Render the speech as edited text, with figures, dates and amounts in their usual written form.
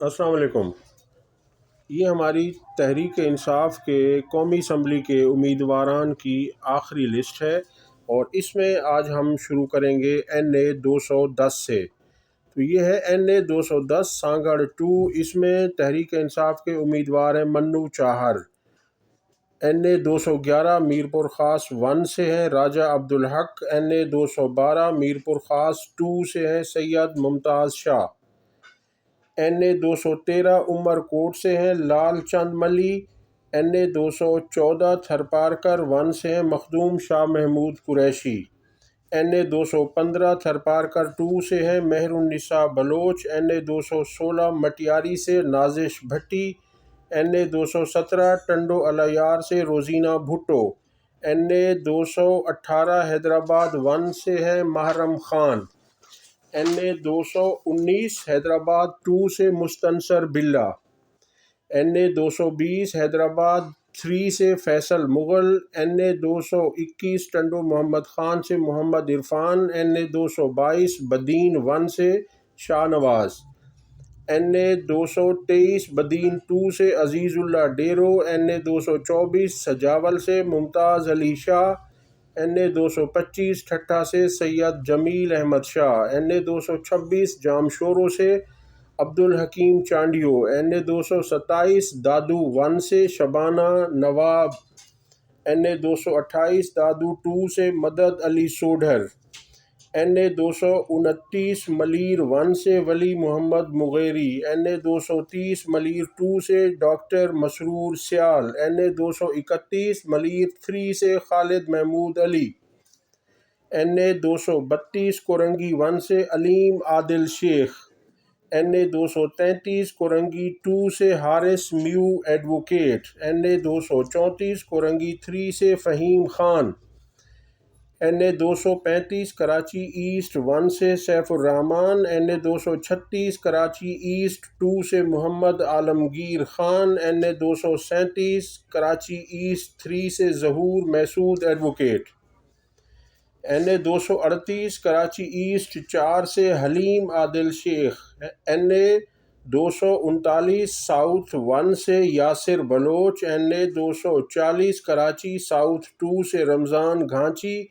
السلام علیکم۔ یہ ہماری تحریک انصاف کے قومی اسمبلی کے امیدواران کی آخری لسٹ ہے اور اس میں آج ہم شروع کریں گے NA 210 سے۔ تو یہ ہے NA 210 سانگڑ 2۔ اس میں تحریک انصاف کے امیدوار ہیں منو چاہر۔ NA 211 میرپور خاص 1 سے ہیں راجہ عبدالحق۔ NA 212 میرپور خاص 2 سے ہیں سید ممتاز شاہ۔ NA 213 عمر کوٹ سے ہیں لال چند ملی۔ NA 214 تھرپارکر 1 سے ہیں مخدوم شاہ محمود قریشی۔ NA 215 تھرپارکر 2 سے ہیں مہر النساء بلوچ۔ NA 216 مٹیاری سے نازش بھٹی۔ NA 217 ٹنڈو الیار سے روزینہ بھٹو۔ NA 218 حیدرآباد 1 سے ہیں محرم خان۔ NA 219 حیدرآباد 2 سے مستنصر بلّہ۔ NA 220 حیدرآباد 3 سے فیصل مغل۔ NA 221 ٹنڈو محمد خان سے محمد عرفان۔ NA 222 بدین 1 سے شاہ نواز۔ NA 223 بدین 2 سے عزیز اللہ ڈیرو۔ NA 224 سجاول سے ممتاز علی شاہ۔ NA 225 ٹھٹھہ سے سید جمیل احمد شاہ۔ NA 226 جامشورو سے عبدالحکیم چانڈیو۔ NA 227 دادو 1 سے شبانہ نواب۔ NA 228 دادو 2 سے مدد علی سوڈھر۔ NA 229 ملیر 1 سے ولی محمد مغیری۔ NA 230 ملیر 2 سے ڈاکٹر مسرور سیال۔ NA 231 ملیر 3 سے خالد محمود علی۔ NA 232 کورنگی 1 سے علیم عادل شیخ۔ NA 233 کورنگی 2 سے حارث میو ایڈوکیٹ۔ NA 234 کورنگی 3 سے فہیم خان۔ NA 235 کراچی ایسٹ 1 سے سیف الرحمان۔ NA 236 کراچی ایسٹ 2 سے محمد عالمگیر خان۔ NA 237 کراچی ایسٹ 3 سے Zahoor Mehsud advocate. NA 238 Karachi east 4 سے حلیم عادل شیخ۔ NA 239 ساؤتھ 1 سے یاسر بلوچ۔ NA 240 کراچی ساؤتھ 2 سے رمضان گھانچی۔